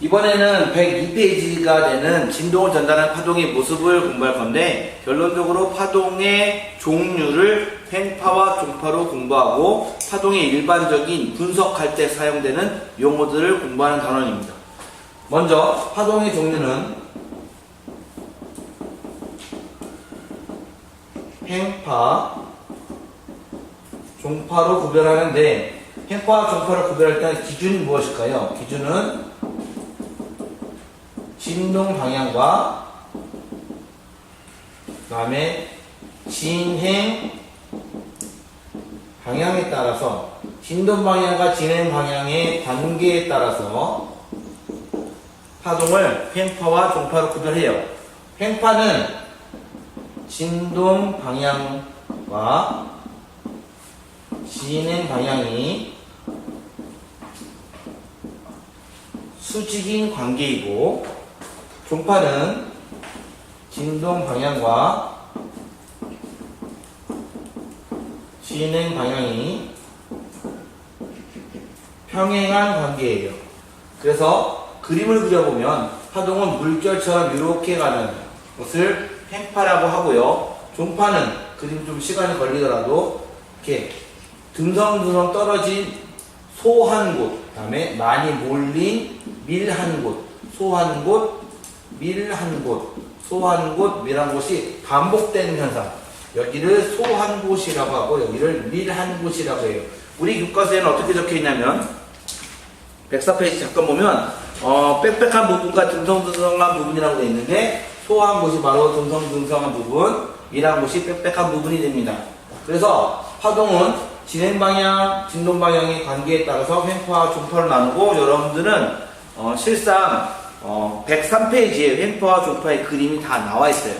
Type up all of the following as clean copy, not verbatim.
이번에는 102페이지가 되는 진동을 전달하는 파동의 모습을 공부할 건데, 결론적으로 파동의 종류를 횡파와 종파로 공부하고 파동의 일반적인 분석할 때 사용되는 용어들을 공부하는 단원입니다. 먼저 파동의 종류는 횡파, 종파로 구별하는데, 횡파와 종파를 구별할 때는 기준이 무엇일까요? 기준은 진동 방향과 그 다음에 진행 방향에 따라서, 진동 방향과 진행 방향의 관계에 따라서 파동을 횡파와 종파로 구별해요. 횡파는 진동 방향과 진행 방향이 수직인 관계이고, 종파는 진동 방향과 진행 방향이 평행한 관계예요. 그래서 그림을 그려보면 파동은 물결처럼 이렇게 가는 것을 횡파라고 하고요. 종파는 그림 좀 시간이 걸리더라도 이렇게 듬성듬성 떨어진 소한 곳, 그 다음에 많이 몰린 밀한 곳, 소한 곳, 밀한 곳, 소한 곳, 밀한 곳이 반복되는 현상. 여기를 소한 곳이라고 하고 여기를 밀한 곳이라고 해요. 우리 교과서에는 어떻게 적혀 있냐면 104페이지 잠깐 보면 빽빽한 부분과 듬성듬성한 부분이라고 되어 있는데, 소한 곳이 바로 듬성듬성한 부분, 밀한 곳이 빽빽한 부분이 됩니다. 그래서 파동은 진행 방향, 진동 방향의 관계에 따라서 횡파와 종파로 나누고, 여러분들은 실상 103페이지에 횡파와 종파의 그림이 다 나와 있어요.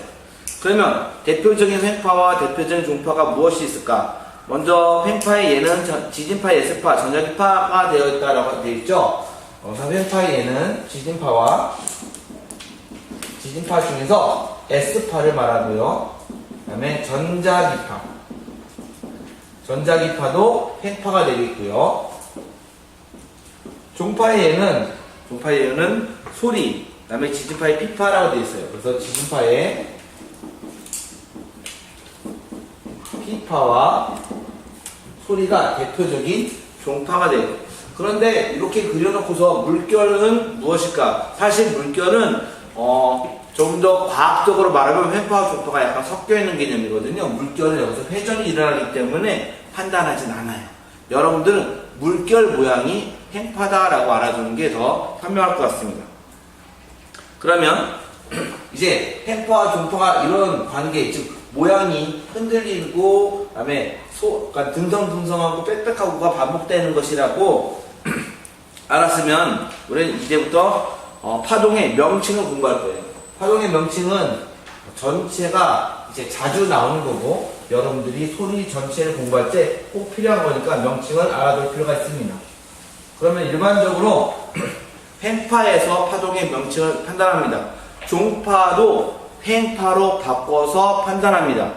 그러면 대표적인 횡파와 대표적인 종파가 무엇이 있을까? 먼저 횡파의 예는 지진파, S파, 전자기파가 되어 있다라고 되어 있죠. 횡파의 예는 지진파 중에서 S파를 말하고요. 그 다음에 전자기파도 횡파가 되어 있고요. 종파의 예는 소리, 그 다음에 지진파의 피파라고 되어 있어요. 그래서 지진파의 피파와 소리가 대표적인 종파가 돼요. 그런데 이렇게 그려놓고서 물결은 무엇일까? 사실 물결은 좀 더 과학적으로 말하면 횡파와 종파가 약간 섞여 있는 개념이거든요. 물결은 여기서 회전이 일어나기 때문에 판단하진 않아요. 여러분들은 물결 모양이 횡파다라고 알아두는 게 더 현명할 것 같습니다. 그러면 이제 횡파와 종파가 이런 관계, 즉 모양이 흔들리고 그다음에 그러니까 듬성듬성하고 빽빽하고가 반복되는 것이라고 알았으면 우리는 이제부터 파동의 명칭을 공부할 거예요. 파동의 명칭은 전체가 이제 자주 나오는 거고, 여러분들이 소리 전체를 공부할 때 꼭 필요한 거니까 명칭을 알아둘 필요가 있습니다. 그러면 일반적으로 횡파에서 파동의 명칭을 판단합니다. 종파도 횡파로 바꿔서 판단합니다.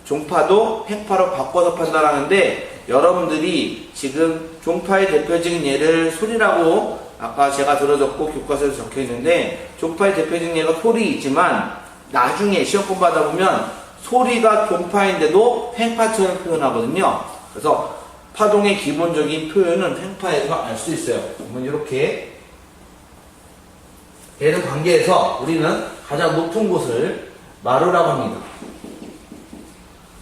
종파도 횡파로 바꿔서 판단하는데, 여러분들이 지금 종파의 대표적인 예를 소리라고 아까 제가 들어줬고 교과서에 적혀 있는데, 종파의 대표적인 예가 소리이지만 나중에 시험 공부하다 보면 소리가 종파인데도 횡파처럼 표현하거든요. 그래서 파동의 기본적인 표현은 횡파에서 알 수 있어요. 그러면 이렇게 되는 관계에서 우리는 가장 높은 곳을 마루라고 합니다.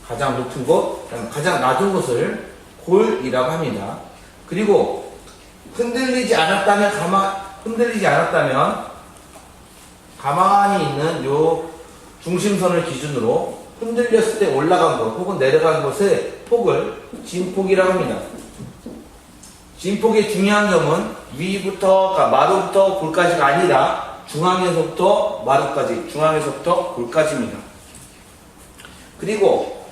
가장 높은 곳, 가장 낮은 곳을 골이라고 합니다. 그리고 흔들리지 않았다면 가만히 있는 요 중심선을 기준으로 흔들렸을 때 올라간 곳 혹은 내려간 곳의 폭을 진폭이라고 합니다. 진폭의 중요한 점은 위부터, 마루부터 골까지가 아니라 중앙에서부터 마루까지, 중앙에서부터 골까지입니다. 그리고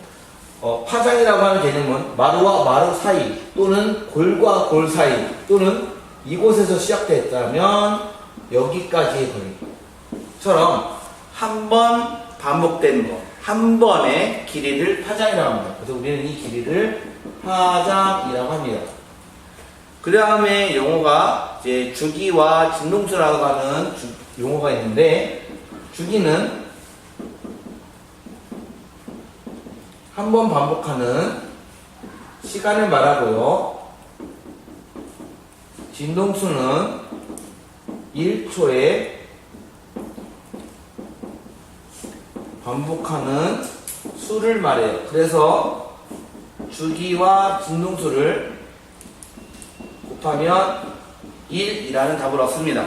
파장이라고 하는 개념은 마루와 마루 사이, 또는 골과 골 사이, 또는 이곳에서 시작됐다면 여기까지의 거리처럼 한 번 반복되는 것, 한 번의 길이를 파장이라고 합니다. 그래서 우리는 이 길이를 파장이라고 합니다. 그 다음에 용어가 이제 주기와 진동수라고 하는 용어가 있는데, 주기는 한 번 반복하는 시간을 말하고요. 진동수는 1초에 반복하는 수를 말해요. 그래서 주기와 진동수를 곱하면 1이라는 답을 얻습니다.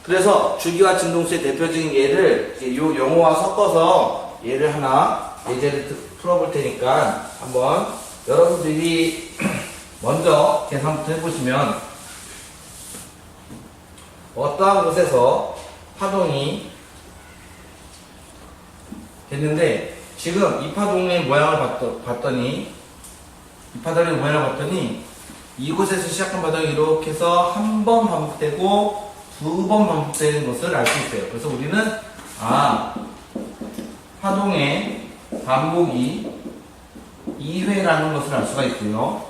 그래서 주기와 진동수의 대표적인 예를 이 용어와 섞어서 예를 하나 예제를 풀어볼 테니까 한번 여러분들이 먼저 계산부터 해보시면, 어떠한 곳에서 파동이 됐는데, 지금 이 파동의 모양을 봤더니 이곳에서 시작한 파동이 이렇게 해서 한 번 반복되고 두 번 반복되는 것을 알 수 있어요. 그래서 우리는 파동의 반복이 2회라는 것을 알 수가 있고요.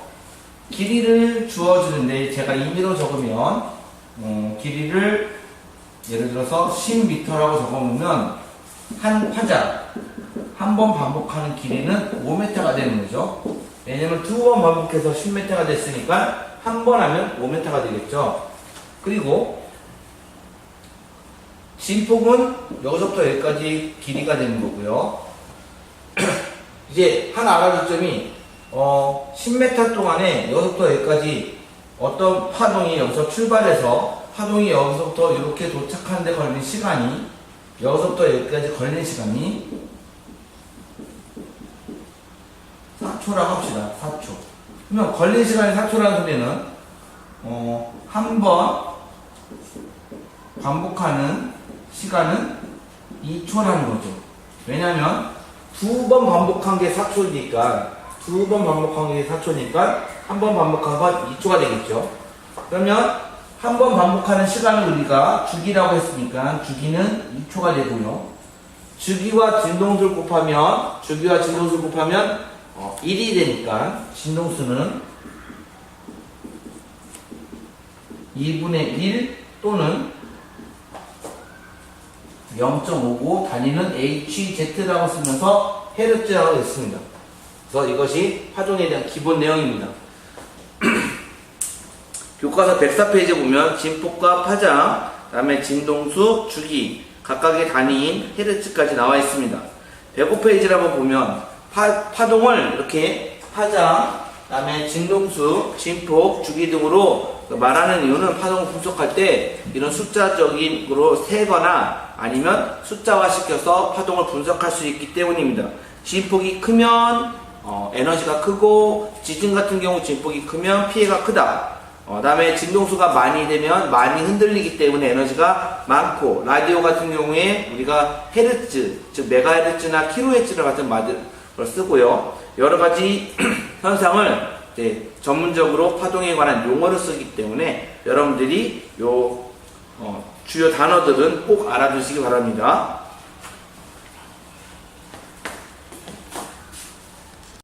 길이를 주어주는데 제가 임의로 적으면 길이를 예를 들어서 10m라고 적어놓으면 한 파장 한 번 반복하는 길이는 5m가 되는 거죠. 왜냐면 두 번 반복해서 10m가 됐으니까 한 번 하면 5m가 되겠죠. 그리고 진폭은 여기서부터 여기까지 길이가 되는 거고요. 이제 하나 알아둘 점이 10m 동안에 여기서부터 여기까지 어떤 파동이 여기서 출발해서 파동이 여기서부터 이렇게 도착하는 데 걸리는 시간이, 여기서부터 여기까지 걸리는 시간이 4초라고 합시다. 4초. 그러면 걸린 시간이 4초라는 소리는 한 번 반복하는 시간은 2초라는 거죠. 왜냐면 두 번 반복한 게 4초니까 한 번 반복한 건 2초가 되겠죠. 그러면 한 번 반복하는 시간을 우리가 주기라고 했으니까 주기는 2초가 되고요. 주기와 진동수를 곱하면 1이 되니까 진동수는 2분의 1 또는 0.59, 단위는 HZ라고 쓰면서 헤르츠라고 했습니다. 그래서 이것이 파동에 대한 기본 내용입니다. 교과서 104페이지에 보면 진폭과 파장, 그 다음에 진동수, 주기, 각각의 단위인 헤르츠까지 나와 있습니다. 105페이지라고 보면 파동을 이렇게 파장, 그 다음에 진동수, 진폭, 주기 등으로 말하는 이유는 파동을 분석할 때 이런 숫자적인 으로 세거나 아니면 숫자화 시켜서 파동을 분석할 수 있기 때문입니다. 진폭이 크면 에너지가 크고, 지진 같은 경우 진폭이 크면 피해가 크다. 다음에 진동수가 많이 되면 많이 흔들리기 때문에 에너지가 많고, 라디오 같은 경우에 우리가 헤르츠, 즉 메가헤르츠나 킬로헤르츠 같은 말을 쓰고요. 여러 가지 현상을 전문적으로 파동에 관한 용어를 쓰기 때문에 여러분들이 주요 단어들은 꼭 알아두시기 바랍니다.